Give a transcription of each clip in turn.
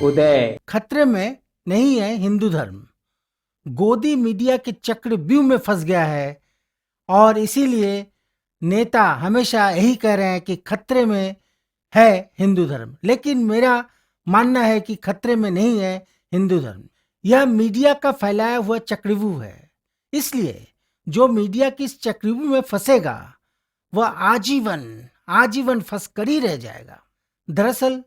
उदय। खतरे में नहीं है हिंदू धर्म। गोदी मीडिया के चक्रव्यूह में फंस गया है और इसीलिए नेता हमेशा यही कह रहे हैं कि खतरे में है हिंदू धर्म। लेकिन मेरा मानना है कि खतरे में नहीं है हिंदू धर्म। यह मीडिया का फैलाया हुआ चक्रव्यूह है। इसलिए जो मीडिया की इस चक्रव्यूह में फंसेगा वह आजीवन फंस कर ही रह जाएगा। दरअसल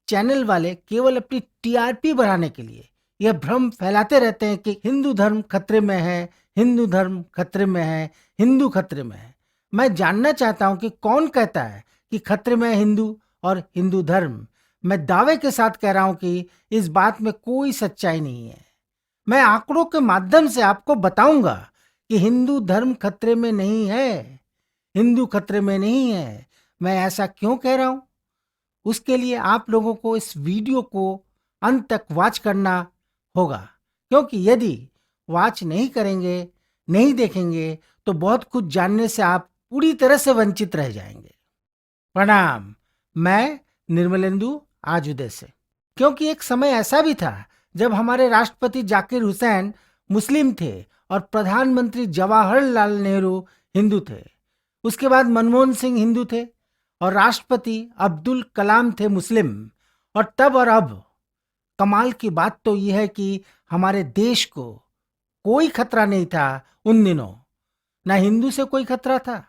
चैनल वाले केवल अपनी टीआरपी बढ़ाने के लिए यह भ्रम फैलाते रहते हैं कि हिंदू धर्म खतरे में है, हिंदू धर्म खतरे में है, हिंदू खतरे में है। मैं जानना चाहता हूं कि कौन कहता है कि खतरे में है हिंदू और हिंदू धर्म। मैं दावे के साथ कह रहा हूं कि इस बात में कोई सच्चाई नहीं है। मैं आंकड़ों के माध्यम से आपको बताऊंगा कि हिंदू धर्म खतरे में नहीं है, हिंदू खतरे में नहीं है। मैं ऐसा क्यों कह रहा हूं, उसके लिए आप लोगों को इस वीडियो को अंत तक वॉच करना होगा, क्योंकि यदि वॉच नहीं करेंगे, नहीं देखेंगे तो बहुत कुछ जानने से आप पूरी तरह से वंचित रह जाएंगे। प्रणाम, मैं निर्मलेंदु आज उदय से। क्योंकि एक समय ऐसा भी था जब हमारे राष्ट्रपति जाकिर हुसैन मुस्लिम थे और प्रधानमंत्री जवाहरलाल नेहरू हिंदू थे। उसके बाद मनमोहन सिंह हिंदू थे और राष्ट्रपति अब्दुल कलाम थे मुस्लिम। और तब और अब कमाल की बात तो यह है कि हमारे देश को कोई खतरा नहीं था उन दिनों। न हिंदू से कोई खतरा था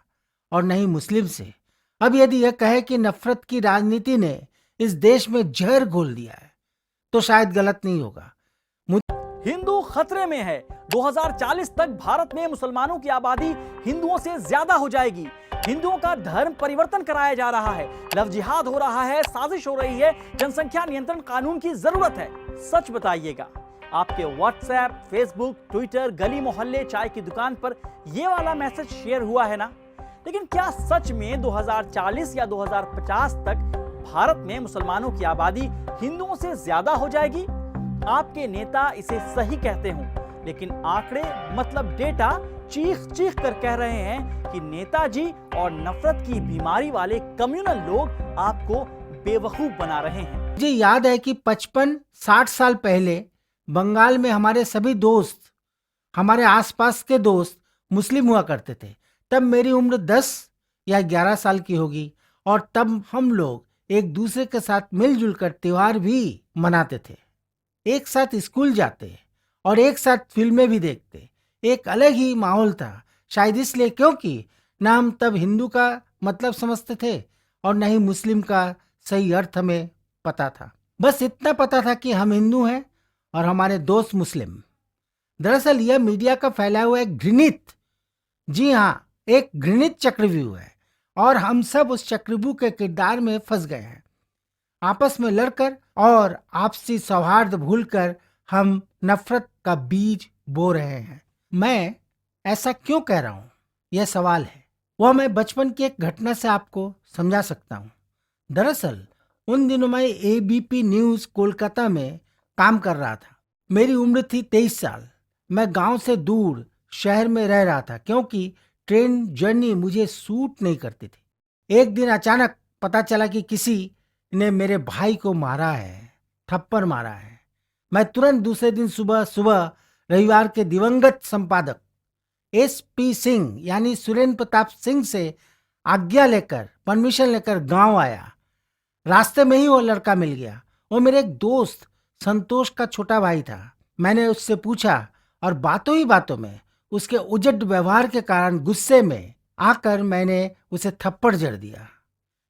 और न ही मुस्लिम से। अब यदि यह कहे कि नफरत की राजनीति ने इस देश में जहर घोल दिया है तो शायद गलत नहीं होगा। हिंदू खतरे में है। 2040 तक भारत में मुसलमानों की आबादी हिंदुओं से ज्यादा हो जाएगी। हिंदुओं का धर्म परिवर्तन कराया जा रहा है, लव जिहाद हो रहा है, साजिश हो रही है, जनसंख्या नियंत्रण कानून की जरूरत है। सच बताइएगा, आपके व्हाट्सएप, फेसबुक, ट्विटर, गली मोहल्ले, चाय की दुकान पर यह वाला मैसेज शेयर हुआ है ना? लेकिन क्या सच में 2040 या 2050 तक भारत में मुसलमानों की आबादी हिंदुओं से ज्यादा हो जाएगी? आपके नेता इसे सही कहते हों, लेकिन आंकड़े मतलब डेटा चीख चीख कर कह रहे हैं कि नेताजी और नफरत की बीमारी वाले कम्युनल लोग आपको बेवकूफ बना रहे हैं। मुझे याद है कि 55-60 साल पहले बंगाल में हमारे सभी दोस्त, हमारे आसपास के दोस्त मुस्लिम हुआ करते थे। तब मेरी उम्र 10 या 11 साल की होगी और तब हम लोग एक दूसरे के साथ मिलजुल कर त्योहार भी मनाते थे, एक साथ स्कूल जाते और एक साथ फिल्में भी देखते। एक अलग ही माहौल था, शायद इसलिए क्योंकि न हम तब हिंदू का मतलब समझते थे और न ही मुस्लिम का सही अर्थ हमें पता था। बस इतना पता था कि हम हिंदू हैं और हमारे दोस्त मुस्लिम। दरअसल यह मीडिया का फैलाया हुआ एक घृणित, जी हाँ, एक घृणित चक्रव्यूह है और हम सब उस चक्रव्यूह के किरदार में फंस गए हैं। आपस में लड़कर और आपसी सौहार्द भूलकर हम नफरत का बीज बो रहे हैं। मैं ऐसा क्यों कह रहा हूं, यह सवाल है। वह मैं बचपन की एक घटना से आपको समझा सकता हूं। दरअसल उन दिनों मैं एबीपी न्यूज कोलकाता में काम कर रहा था। मेरी उम्र थी 23 साल। मैं गांव से दूर शहर में रह रहा था क्योंकि ट्रेन जर्नी मुझे सूट नहीं करती थी। एक दिन अचानक पता चला कि किसी ने मेरे भाई को मारा है, थप्पड़ मारा है। मैं तुरंत दूसरे दिन सुबह रविवार के दिवंगत संपादक एसपी सिंह यानी सुरेंद्र प्रताप सिंह से आज्ञा लेकर, परमिशन लेकर गांव आया। रास्ते में ही वो लड़का मिल गया। वो मेरे एक दोस्त संतोष का छोटा भाई था। मैंने उससे पूछा और बातों ही बातों में उसके उजड़ व्यवहार के कारण गुस्से में आकर मैंने उसे थप्पड़ जड़ दिया।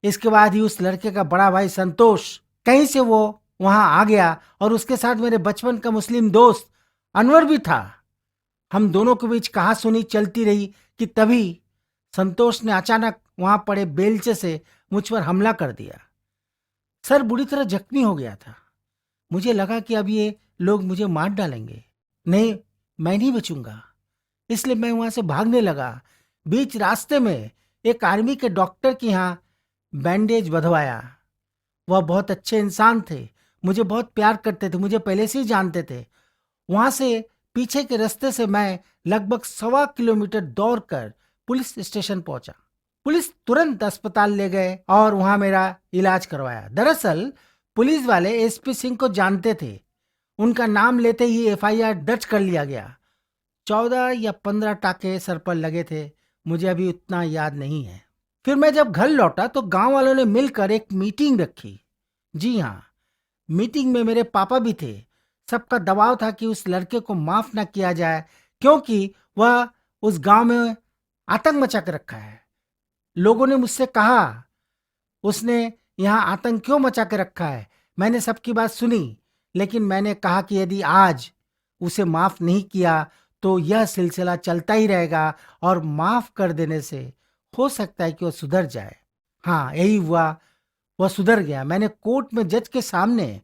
इसके बाद ही उस लड़के का बड़ा भाई संतोष कहीं से वो वहां आ गया और उसके साथ मेरे बचपन का मुस्लिम दोस्त अनवर भी था। हम दोनों के बीच कहासुनी चलती रही कि तभी संतोष ने अचानक वहां पड़े बेलचे से मुझ पर हमला कर दिया। सर बुरी तरह जख्मी हो गया था। मुझे लगा कि अब ये लोग मुझे मार डालेंगे। नहीं, मैं नहीं बचूंगा, इसलिए मैं वहां से भागने लगा। बीच रास्ते में एक आर्मी के डॉक्टर के यहाँ बैंडेज बंधवाया। वह बहुत अच्छे इंसान थे, मुझे बहुत प्यार करते थे, मुझे पहले से ही जानते थे। वहां से पीछे के रास्ते से मैं लगभग 1.25 किलोमीटर दौड़कर पुलिस स्टेशन पहुंचा। पुलिस तुरंत अस्पताल ले गए और वहां मेरा इलाज करवाया। दरअसल पुलिस वाले एसपी सिंह को जानते थे। उनका नाम लेते ही एफआईआर दर्ज कर लिया गया। 14 या 15 टाके सर पर लगे थे, मुझे अभी उतना याद नहीं है। फिर मैं जब घर लौटा तो गांव वालों ने मिलकर एक मीटिंग रखी। जी हाँ, मीटिंग में मेरे पापा भी थे। सबका दबाव था कि उस लड़के को माफ ना किया जाए, क्योंकि वह उस गांव में आतंक मचा कर रखा है। लोगों ने मुझसे कहा, उसने यहाँ आतंक क्यों मचा के रखा है। मैंने सबकी बात सुनी, लेकिन मैंने कहा कि यदि आज उसे माफ नहीं किया तो यह सिलसिला चलता ही रहेगा, और माफ कर देने से हो सकता है कि वह सुधर जाए। हाँ, यही हुआ, वह सुधर गया। मैंने कोर्ट में जज के सामने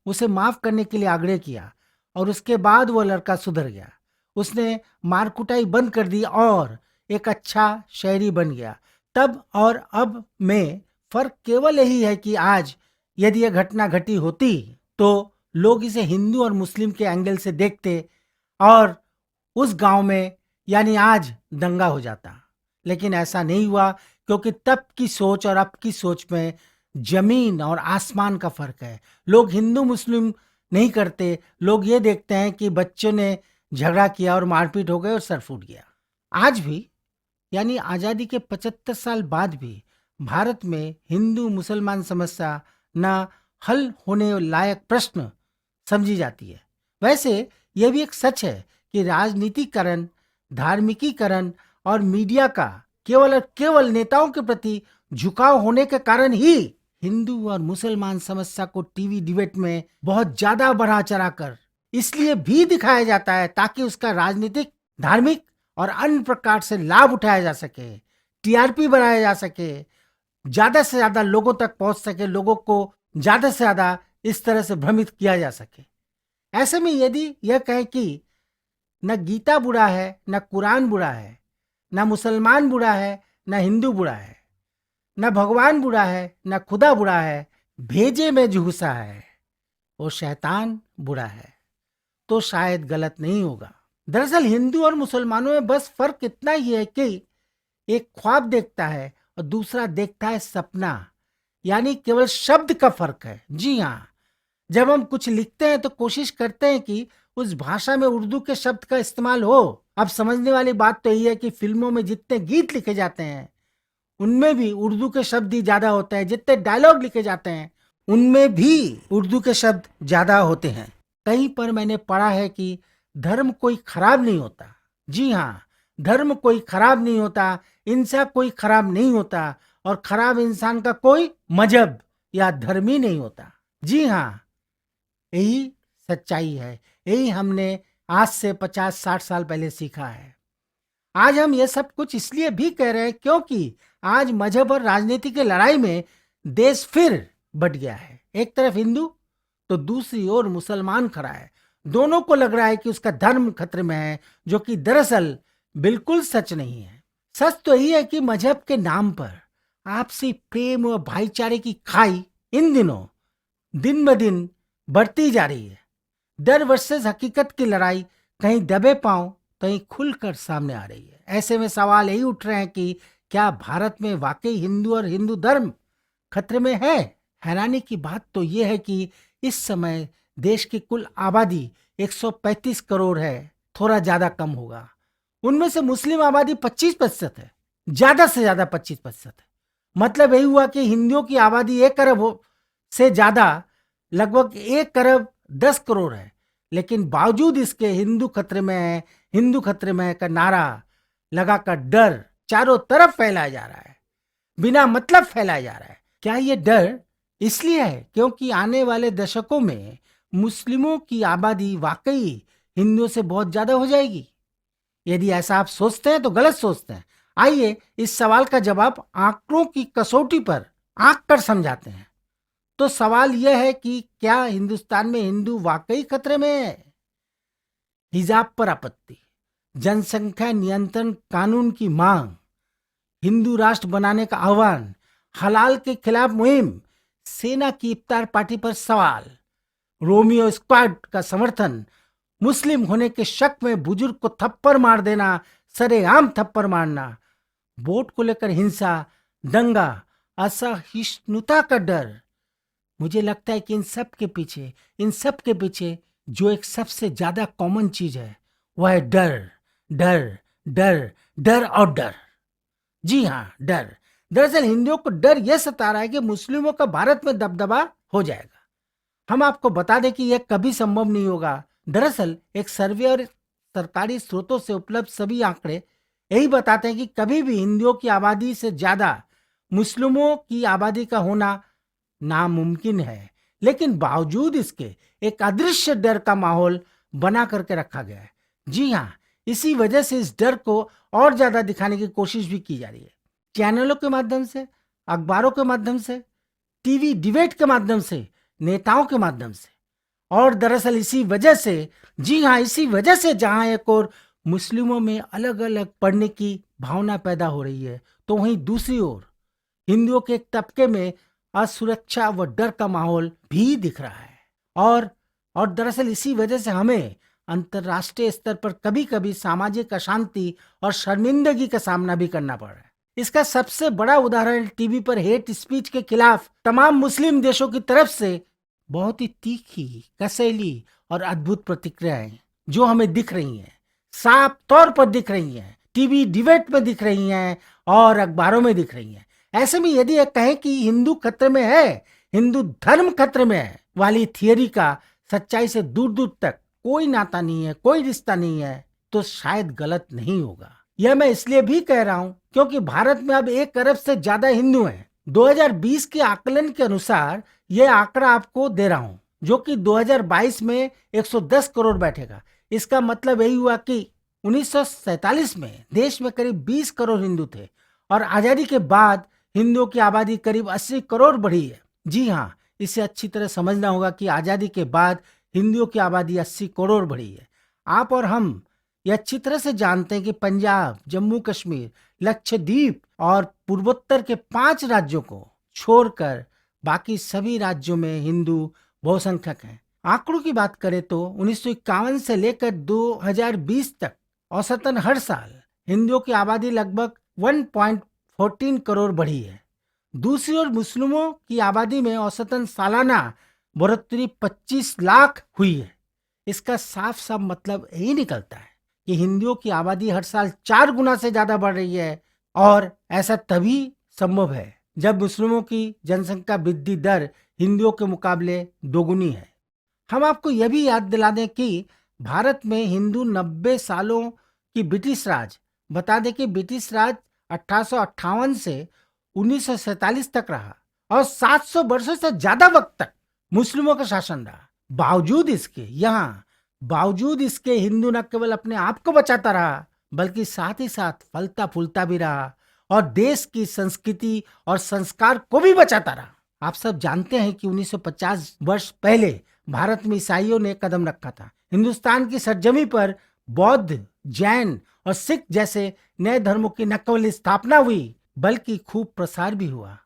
उसे माफ करने के लिए आग्रह किया, और उसके बाद वह लड़का सुधर गया। उसने मारकुटाई बंद कर दी और एक अच्छा शहरी बन गया। तब और अब में फर्क केवल यही है कि आज यदि यह घटना घटी होती तो लोग इसे हिंदू और मुस्लिम के एंगल से देखते और उस गांव में यानी आज दंगा हो जाता। लेकिन ऐसा नहीं हुआ, क्योंकि तब की सोच और अब की सोच में जमीन और आसमान का फर्क है। लोग हिंदू मुस्लिम नहीं करते, लोग ये देखते हैं कि बच्चों ने झगड़ा किया और मारपीट हो गई और सर फूट गया। आज भी यानी आज़ादी के 75 साल बाद भी भारत में हिंदू मुसलमान समस्या न हल होने लायक प्रश्न समझी जाती है। वैसे यह भी एक सच है कि राजनीतिकरण, धार्मिकीकरण और मीडिया का केवल और केवल नेताओं के प्रति झुकाव होने के कारण ही हिंदू और मुसलमान समस्या को टीवी डिबेट में बहुत ज्यादा बढ़ा चढ़ा कर इसलिए भी दिखाया जाता है ताकि उसका राजनीतिक, धार्मिक और अन्य प्रकार से लाभ उठाया जा सके, टीआरपी बढ़ाया जा सके, ज्यादा से ज्यादा लोगों तक पहुंच सके, लोगों को ज्यादा से ज्यादा इस तरह से भ्रमित किया जा सके। ऐसे में यदि यह कहें कि न गीता बुरा है, न कुरान बुरा है, न मुसलमान बुरा है, न हिंदू बुरा है, न भगवान बुरा है, न खुदा बुरा है, भेजे में जो घुसा है वो शैतान बुरा है, तो शायद गलत नहीं होगा। दरअसल हिंदू और मुसलमानों में बस फर्क इतना ही है कि एक ख्वाब देखता है और दूसरा देखता है सपना, यानी केवल शब्द का फर्क है। जी हाँ, जब हम कुछ लिखते हैं तो कोशिश करते हैं कि उस भाषा में उर्दू के शब्द का इस्तेमाल हो। अब समझने वाली बात तो यही है कि फिल्मों में जितने गीत लिखे जाते हैं उनमें भी उर्दू के शब्द ही ज्यादा होते हैं, जितने डायलॉग लिखे जाते हैं उनमें भी उर्दू के शब्द ज्यादा होते हैं। कहीं पर मैंने पढ़ा है कि धर्म कोई खराब नहीं होता। जी हाँ, धर्म कोई खराब नहीं होता, इंसान कोई खराब नहीं होता, और खराब इंसान का कोई मजहब या धर्म ही नहीं होता। जी हाँ, यही सच्चाई है, यही हमने आज से 50-60 साल पहले सीखा है। आज हम ये सब कुछ इसलिए भी कह रहे हैं क्योंकि आज मजहब और राजनीति की लड़ाई में देश फिर बट गया है। एक तरफ हिंदू तो दूसरी ओर मुसलमान खड़ा है। दोनों को लग रहा है कि उसका धर्म खतरे में है, जो कि दरअसल बिल्कुल सच नहीं है। सच तो यही है कि मजहब के नाम पर आपसी प्रेम और भाईचारे की खाई इन दिनों दिन ब दिन बढ़ती जा रही है। डर वर्सेस हकीकत की लड़ाई कहीं दबे पांव कहीं खुलकर सामने आ रही है। ऐसे में सवाल यही उठ रहे हैं कि क्या भारत में वाकई हिंदू और हिंदू धर्म खतरे में है? हैरानी की बात तो यह है कि इस समय देश की कुल आबादी 135 करोड़ है, थोड़ा ज्यादा कम होगा। उनमें से मुस्लिम आबादी 25% है, ज्यादा से ज्यादा 25% है। मतलब यही हुआ कि हिंदुओं की आबादी 1 अरब से ज्यादा, लगभग 1 अरब 10 करोड़ है। लेकिन बावजूद इसके हिंदू खतरे में है, हिंदू खतरे में है का नारा लगाकर डर चारों तरफ फैलाया जा रहा है, बिना मतलब फैलाया जा रहा है। क्या ये डर इसलिए है क्योंकि आने वाले दशकों में मुस्लिमों की आबादी वाकई हिंदुओं से बहुत ज्यादा हो जाएगी? यदि ऐसा आप सोचते हैं तो गलत सोचते हैं। आइए इस सवाल का जवाब आंकड़ों की कसौटी पर आंक कर समझाते हैं। तो सवाल यह है कि क्या हिंदुस्तान में हिंदू वाकई खतरे में है? हिजाब पर आपत्ति, जनसंख्या नियंत्रण कानून की मांग, हिंदू राष्ट्र बनाने का आह्वान, हलाल के खिलाफ मुहिम, सेना की इफ्तार पार्टी पर सवाल, रोमियो स्क्वाड का समर्थन, मुस्लिम होने के शक में बुजुर्ग को थप्पड़ मार देना, सरेआम थप्पड़ मारना, वोट को लेकर हिंसा, दंगा, असहिष्णुता का डर, मुझे लगता है कि इन सब के पीछे जो एक सबसे ज्यादा कॉमन चीज है वह है डर, डर, डर, डर और डर। जी हाँ, डर। दरअसल हिंदुओं को डर यह सता रहा है कि मुस्लिमों का भारत में दबदबा हो जाएगा। हम आपको बता दें कि यह कभी संभव नहीं होगा। दरअसल एक सर्वे और सरकारी स्रोतों से उपलब्ध सभी आंकड़े यही बताते हैं कि कभी भी हिंदुओं की आबादी से ज्यादा मुस्लिमों की आबादी का होना नामुमकिन है, लेकिन बावजूद इसके एक अदृश्य डर का माहौल बना करके रखा गया है। जी हाँ, इसी वजह से इस डर को और ज्यादा दिखाने की कोशिश भी की जा रही है, चैनलों के माध्यम से, अखबारों के माध्यम से, टीवी डिबेट के माध्यम से, नेताओं के माध्यम से। और दरअसल इसी वजह से, जी हाँ, इसी वजह से जहां एक और मुस्लिमों में अलग अलग पढ़ने की भावना पैदा हो रही है, तो वहीं दूसरी ओर हिंदुओं के एक तबके में असुरक्षा व डर का माहौल भी दिख रहा है। और दरअसल इसी वजह से हमें अंतर्राष्ट्रीय स्तर पर कभी कभी सामाजिक अशांति और शर्मिंदगी का सामना भी करना पड़ रहा है। इसका सबसे बड़ा उदाहरण टीवी पर हेट स्पीच के खिलाफ तमाम मुस्लिम देशों की तरफ से बहुत ही तीखी, कसैली और अद्भुत प्रतिक्रियाएं जो हमें दिख रही हैं, साफ तौर पर दिख रही हैं, टीवी डिबेट में दिख रही हैं और अखबारों में दिख रही हैं। ऐसे में यदि एक कहें कि हिंदू खतरे में है, हिंदू धर्म खतरे में है वाली थियरी का सच्चाई से दूर दूर तक कोई नाता नहीं है, कोई रिश्ता नहीं है, तो शायद गलत नहीं होगा। यह मैं इसलिए भी कह रहा हूं क्योंकि भारत में अब 1 अरब से ज्यादा हिंदू हैं। 2020 के आकलन के अनुसार यह आंकड़ा आपको दे रहा हूं, जो कि 2022 में 110 करोड़ बैठेगा। इसका मतलब यही हुआ कि 1947 में देश में करीब 20 करोड़ हिंदू थे और आजादी के बाद हिंदुओं की आबादी करीब 80 करोड़ बढ़ी है। जी हाँ, इसे अच्छी तरह समझना होगा कि आजादी के बाद हिंदुओं की आबादी 80 करोड़ बढ़ी है। आप और हम ये अच्छी तरह से जानते हैं कि पंजाब, जम्मू कश्मीर, लक्षद्वीप और पूर्वोत्तर के 5 राज्यों को छोड़कर बाकी सभी राज्यों में हिंदू बहुसंख्यक हैं। आंकड़ों की बात करें तो 1951 से लेकर 2020 तक औसतन हर साल हिंदुओं की आबादी लगभग 1.14 करोड़ बढ़ी है। दूसरी ओर मुस्लिमों की आबादी में औसतन सालाना बढ़ोतरी 25 लाख हुई है। इसका साफ साफ मतलब यही निकलता है कि हिंदुओं की आबादी हर साल 4 गुना से ज्यादा बढ़ रही है, और ऐसा तभी संभव है जब मुस्लिमों की जनसंख्या वृद्धि दर हिंदुओं के मुकाबले दोगुनी है। हम आपको यह भी याद दिला दें कि भारत में हिंदू 90 सालों की ब्रिटिश राज, बता दें कि ब्रिटिश राज 1858 से 1947 तक रहा और 700 वर्षों से ज्यादा वक्त तक मुस्लिमों का शासन रहा। बावजूद इसके हिंदू न केवल अपने आप को बचाता रहा, बल्कि साथ ही साथ फलता फूलता भी रहा और देश की संस्कृति और संस्कार को भी बचाता रहा। आप सब जानते हैं कि 1950 वर्ष पहले भारत में ईसाइयों ने कदम रखा था। हिंदुस्तान की सरजमी पर बौद्ध, जैन और सिख जैसे नए धर्मों की न केवल स्थापना हुई, बल्कि खूब प्रसार भी हुआ।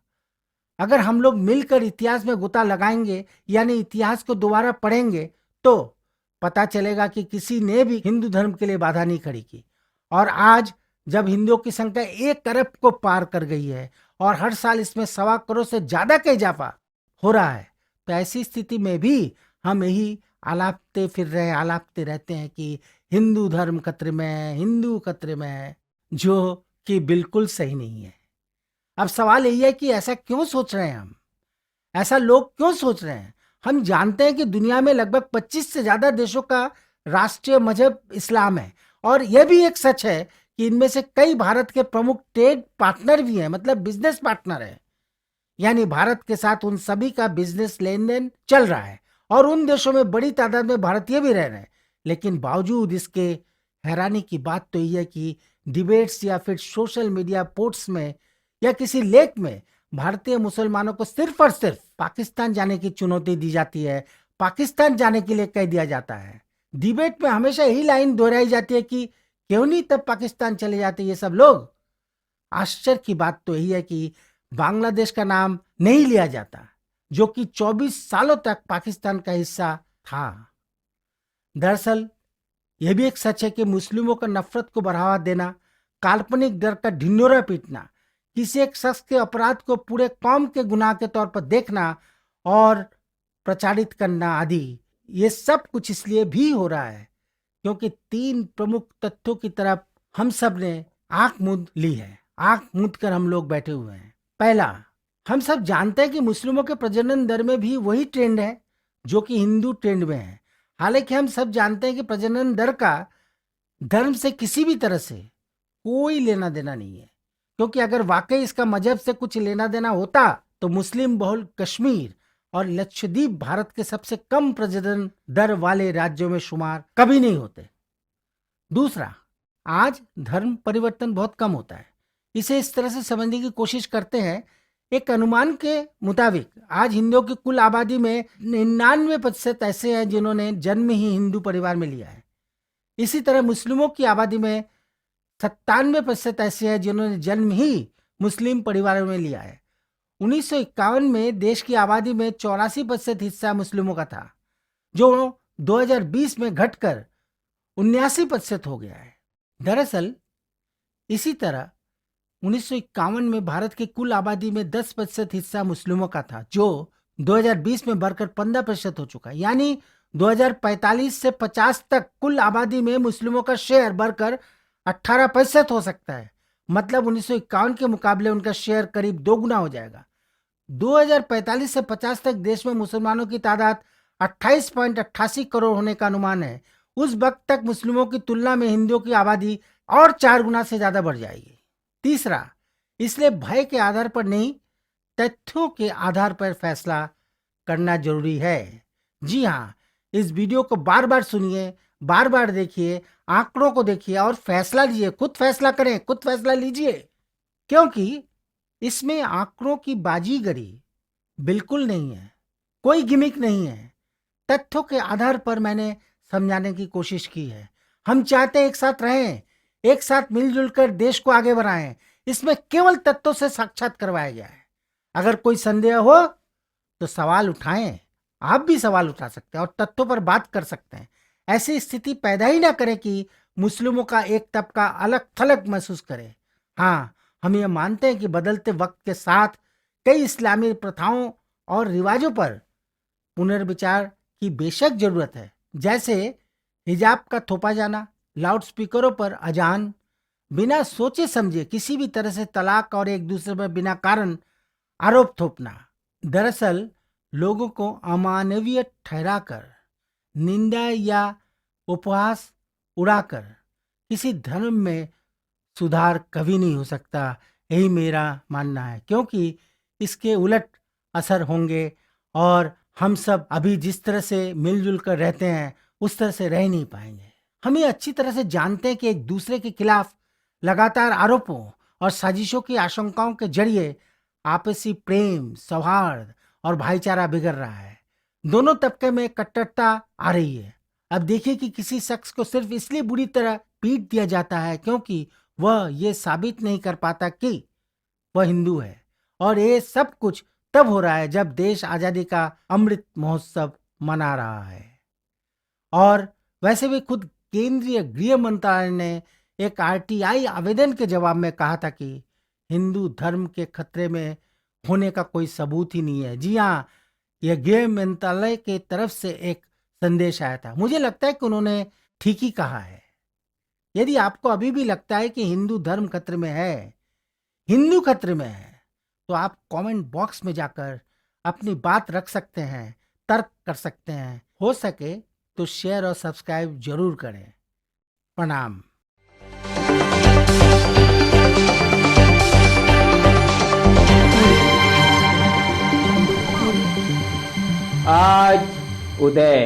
अगर हम लोग मिलकर इतिहास में गोता लगाएंगे, यानी इतिहास को दोबारा पढ़ेंगे, तो पता चलेगा कि किसी ने भी हिंदू धर्म के लिए बाधा नहीं खड़ी की। और आज जब हिंदुओं की संख्या 1 अरब को पार कर गई है और हर साल इसमें 1.25 करोड़ से ज्यादा का इजाफा हो रहा है, तो ऐसी स्थिति में भी हम यही आलापते रहते हैं कि हिंदू धर्म खतरे में है, हिंदू खतरे में है, जो कि बिल्कुल सही नहीं है। अब सवाल यही है कि ऐसा क्यों सोच रहे हैं हम, ऐसा लोग क्यों सोच रहे हैं? हम जानते हैं कि दुनिया में लगभग 25 से ज्यादा देशों का राष्ट्रीय मजहब इस्लाम है, और यह भी एक सच है कि इनमें से कई भारत के प्रमुख ट्रेड पार्टनर भी हैं, मतलब बिजनेस पार्टनर है। यानी भारत के साथ उन सभी का बिजनेस लेन देन चल रहा है और उन देशों में बड़ी तादाद में भारतीय भी रह रहे हैं। लेकिन बावजूद इसके हैरानी की बात तो यह है कि डिबेट्स या फिर सोशल मीडिया पोस्ट्स में या किसी लेख में भारतीय मुसलमानों को सिर्फ और सिर्फ पाकिस्तान जाने की चुनौती दी जाती है, पाकिस्तान जाने के लिए कह दिया जाता है। डिबेट में हमेशा यही लाइन दोहराई जाती है कि क्यों नहीं तब पाकिस्तान चले जाते ये सब लोग। आश्चर्य की बात तो यही है कि बांग्लादेश का नाम नहीं लिया जाता, जो कि 24 सालों तक पाकिस्तान का हिस्सा था। दरअसल यह भी एक सच है कि मुस्लिमों को नफरत को बढ़ावा देना, काल्पनिक डर का ढिंढोरा पीटना, किसी एक शख्स के अपराध को पूरे कौम के गुनाह के तौर पर देखना और प्रचारित करना आदि, ये सब कुछ इसलिए भी हो रहा है क्योंकि 3 प्रमुख तथ्यों की तरफ हम सब ने आंख मूंद ली है। आंख मूंद कर हम लोग बैठे हुए हैं। पहला, हम सब जानते हैं कि मुस्लिमों के प्रजनन दर में भी वही ट्रेंड है जो कि हिंदू ट्रेंड में है। हालांकि हम सब जानते हैं कि प्रजनन दर का धर्म से किसी भी तरह से कोई लेना देना नहीं है, क्योंकि अगर वाकई इसका मजहब से कुछ लेना देना होता तो मुस्लिम बहुल कश्मीर और लक्षद्वीप भारत के सबसे कम प्रजनन दर वाले राज्यों में शुमार कभी नहीं होते। दूसरा, आज धर्म परिवर्तन बहुत कम होता है। इसे इस तरह से समझने की कोशिश करते हैं, एक अनुमान के मुताबिक आज हिंदुओं की कुल आबादी में 99% ऐसे हैं जिन्होंने जन्म ही हिंदू परिवार में लिया है। इसी तरह मुस्लिमों की आबादी में 97% ऐसे हैं जिन्होंने जन्म ही मुस्लिम परिवारों में लिया है। 1951 में देश की आबादी में 84% हिस्सा मुस्लिमों का था, जो 2020 में घटकर 79% हो गया है। दरअसल इसी तरह 1951 में भारत की कुल आबादी में 10% हिस्सा मुस्लिमों का था, जो 2020 में बढ़कर 15% हो चुका है। यानी 2045 से 50 तक कुल आबादी में मुस्लिमों का शेयर बढ़कर 18% हो सकता है। मतलब 1951 के मुकाबले उनका शेयर करीब 2 गुना हो जाएगा। 2045 से 50 तक देश में मुसलमानों की तादाद 28.88 करोड़ होने का अनुमान है। उस वक्त तक मुस्लिमों की तुलना में हिंदुओं की आबादी और 4 गुना से ज्यादा बढ़ जाएगी। तीसरा, इसलिए भय के आधार पर नहीं, तथ्यों के आधार पर फैसला करना जरूरी है। जी हाँ, इस वीडियो को बार बार सुनिए, बार बार देखिए, आंकड़ों को देखिए और फैसला लीजिए। खुद फैसला करें, खुद फैसला लीजिए, क्योंकि इसमें आंकड़ों की बाजीगरी बिल्कुल नहीं है, कोई गिमिक नहीं है। तथ्यों के आधार पर मैंने समझाने की कोशिश की है। हम चाहते हैं एक साथ रहें, एक साथ मिलजुल कर देश को आगे बढ़ाएं। इसमें केवल तथ्यों से साक्षात करवाया गया है। अगर कोई संदेह हो तो सवाल उठाएं, आप भी सवाल उठा सकते हैं और तथ्यों पर बात कर सकते हैं। ऐसी स्थिति पैदा ही ना करें कि मुस्लिमों का एक तबका अलग थलग महसूस करे। हाँ, हम ये मानते हैं कि बदलते वक्त के साथ कई इस्लामी प्रथाओं और रिवाजों पर पुनर्विचार की बेशक जरूरत है, जैसे हिजाब का थोपा जाना, लाउडस्पीकरों पर अजान, बिना सोचे समझे किसी भी तरह से तलाक और एक दूसरे पर बिना कारण आरोप थोपना। दरअसल लोगों को अमानवीय ठहराकर, निंदा या उपहास उड़ाकर किसी धर्म में सुधार कभी नहीं हो सकता, यही मेरा मानना है। क्योंकि इसके उलट असर होंगे और हम सब अभी जिस तरह से मिलजुल कर रहते हैं उस तरह से रह नहीं पाएंगे। हम ये अच्छी तरह से जानते हैं कि एक दूसरे के खिलाफ लगातार आरोपों और साजिशों की आशंकाओं के जरिए आपसी प्रेम, सौहार्द और भाईचारा बिगड़ रहा है। दोनों तबके में कट्टरता आ रही है। अब देखिए कि किसी शख्स को सिर्फ इसलिए बुरी तरह पीट दिया जाता है क्योंकि वह ये साबित नहीं कर पाता कि वह हिंदू है, और ये सब कुछ तब हो रहा है जब देश आजादी का अमृत महोत्सव मना रहा है। और वैसे भी खुद केंद्रीय गृह मंत्रालय ने एक आरटीआई आवेदन के जवाब में कहा था कि हिंदू धर्म के खतरे में होने का कोई सबूत ही नहीं है। जी हाँ, यह गृह मंत्रालय के तरफ से एक संदेश आया था। मुझे लगता है कि उन्होंने ठीक ही कहा है। यदि आपको अभी भी लगता है कि हिंदू धर्म खतरे में है, हिंदू खतरे में है, तो आप कमेंट बॉक्स में जाकर अपनी बात रख सकते हैं, तर्क कर सकते हैं। हो सके तो शेयर और सब्सक्राइब जरूर करें। प्रणाम। आज उदय